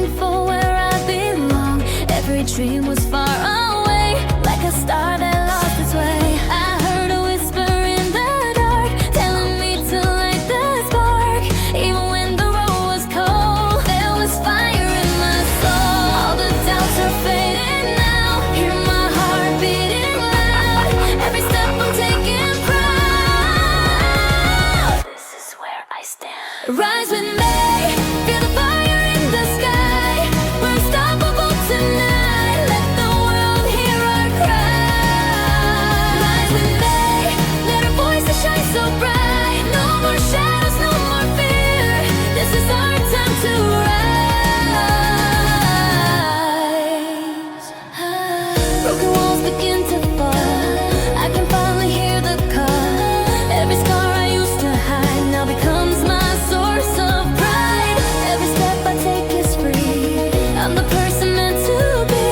searching for where I belong. Every dream was far away, like a star that lost its way. I heard a whisper in the dark, telling me to light the spark. Even when the road was cold, there was fire in my soul. All the doubts are fading now, hear my heart beating loud. Every step I'm taking proud. This is where I stand. Rise with me. Feel the fire in the sky. We're unstoppable tonight. Let the world hear our cry. Rise with me. Let our voices shine so bright. No more shadows, no more fear. This is our time to rise. Broken walls begin to fall. I can finally hear the call. Every scar I used to hide now becomes my source of pride. Every step I take is free. I'm the person meant to be.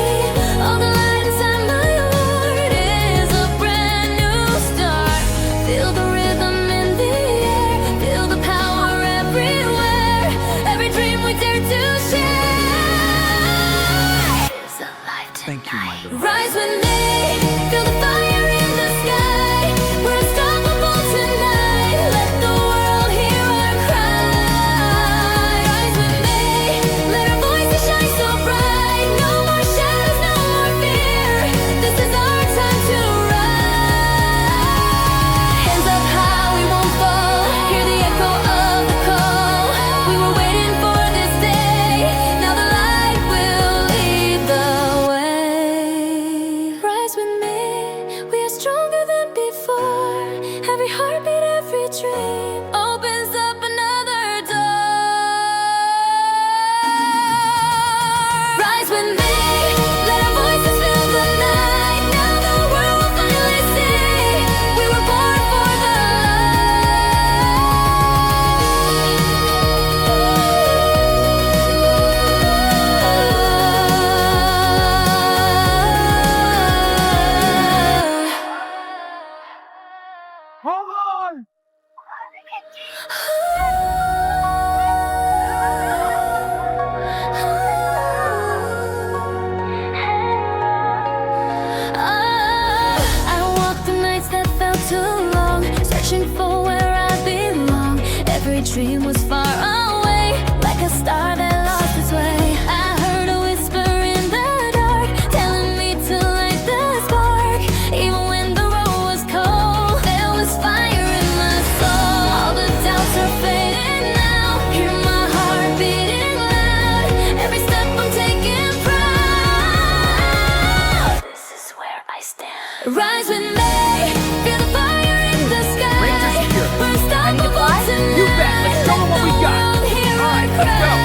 All the light inside my heart is a brand new start. Feel the rhythm in the air. Feel the power everywhere. Every dream we dare to share is alive tonight. Thank you, my little. Rise with me. Feel the fire in the sky. We're unstoppable tonight. Let the world hear our cry. Rise with me. Let our voices shine so bright. No more shadows, no more fear. This is our time to rise. Hands up high, we won't fall. Hear the echo of the call. We were waiting for this day. Now the light will lead the way. Rise with me. We are stronger than before. Every heartbeat, every dream opens up another door. Rise with me. Let our voices fill the night. Now the world will finally see we were born for the Hold on! I walked the nights that felt too long, searching for where I belong. Every dream was far away, like a star that lost its way. I heard a whisper in the dark, telling me to light the spark. Even when the road was cold, there was fire in my soul. All the doubts are fading now, hear my heart beating loud. Every step I'm taking proud. This is where I stand. Rise with me. Feel the fire in the sky. Rangers here. We're unstoppable tonight. You bet. Let's show 'em what we got. Let the world hear All right, our let's go. cry.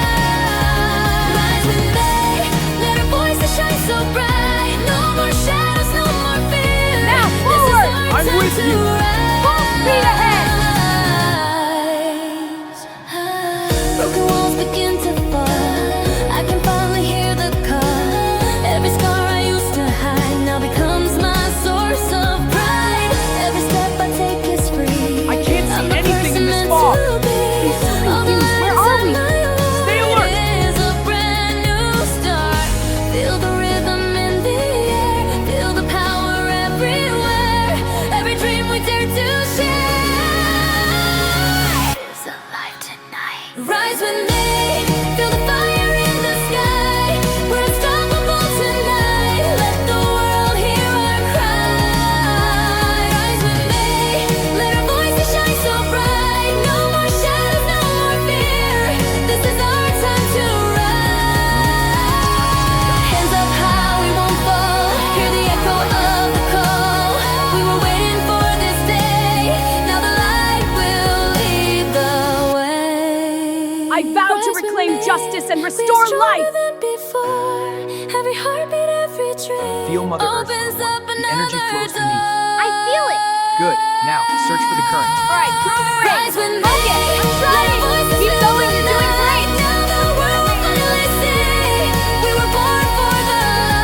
Rise with me. Let our voices shine so bright. No more shadows, no more fear. Now This is forward. our I'm time with to you. Full speed ahead. rise. Broken walls begin to fall. I can finally hear the call. Every scar I used to hide now becomes my source of pride. Every step I take is free. I can't I'm see the anything in person this meant fog. to be. All the confused. Where light are we? inside my Stay heart alert. is a brand new start. Feel the rhythm in the air. Feel the power everywhere. Every dream we dare to share is alive tonight. Rise with me. Feel the fire in the sky. We're unstoppable tonight. Let the world hear our cry. Rise with me. Let our voices shine so bright. No more shadows, no more fear. This is our time to rise. Hands up high, we won't fall. Hear the echo of the call. We were waiting for this day. Now the light will lead the way. I vow to Rise with reclaim me. justice and We are restore stronger life. than before. Every heartbeat, every dream Feel Mother Earth. opens up The energy another flows door. beneath. I feel it. Good. Now, search for the current. All right, through the ring. Rise with me. Okay, I'm trying. Keep going, you're doing great. Now the world will finally see we were born for the light.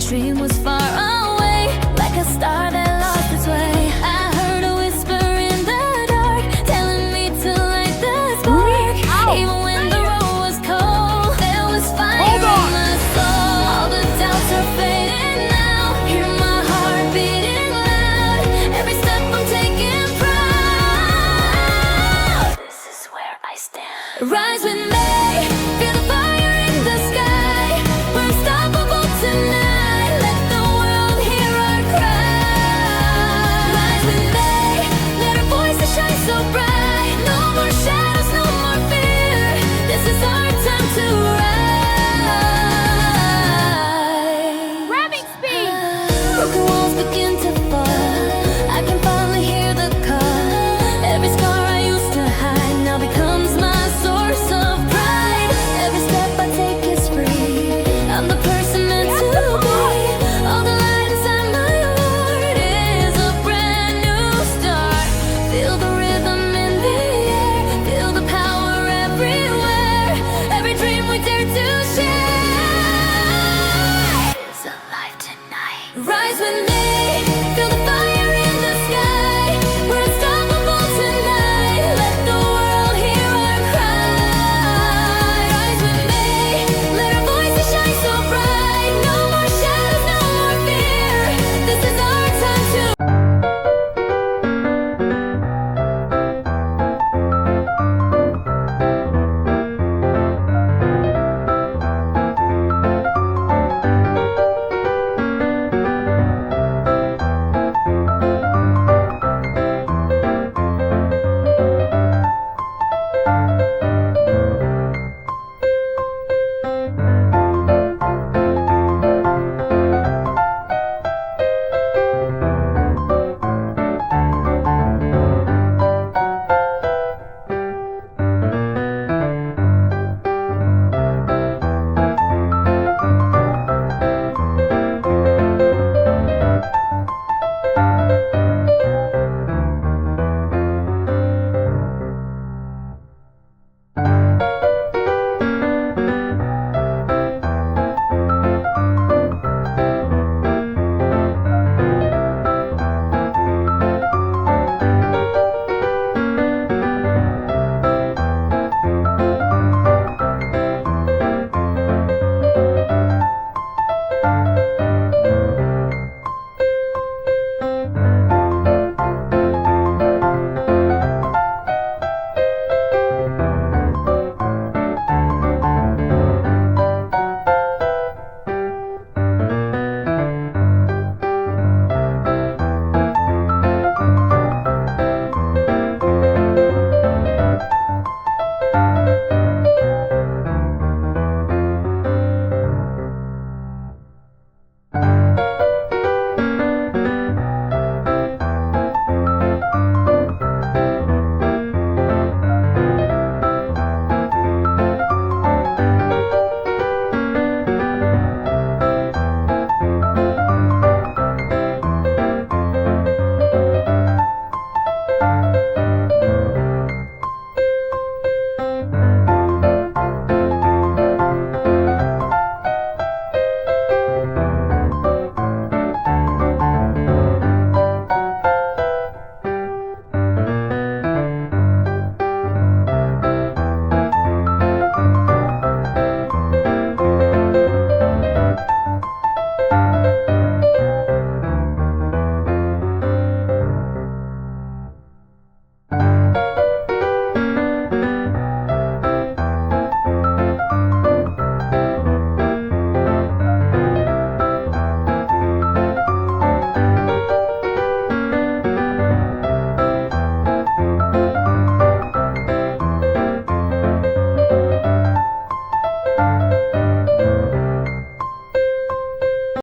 dream was far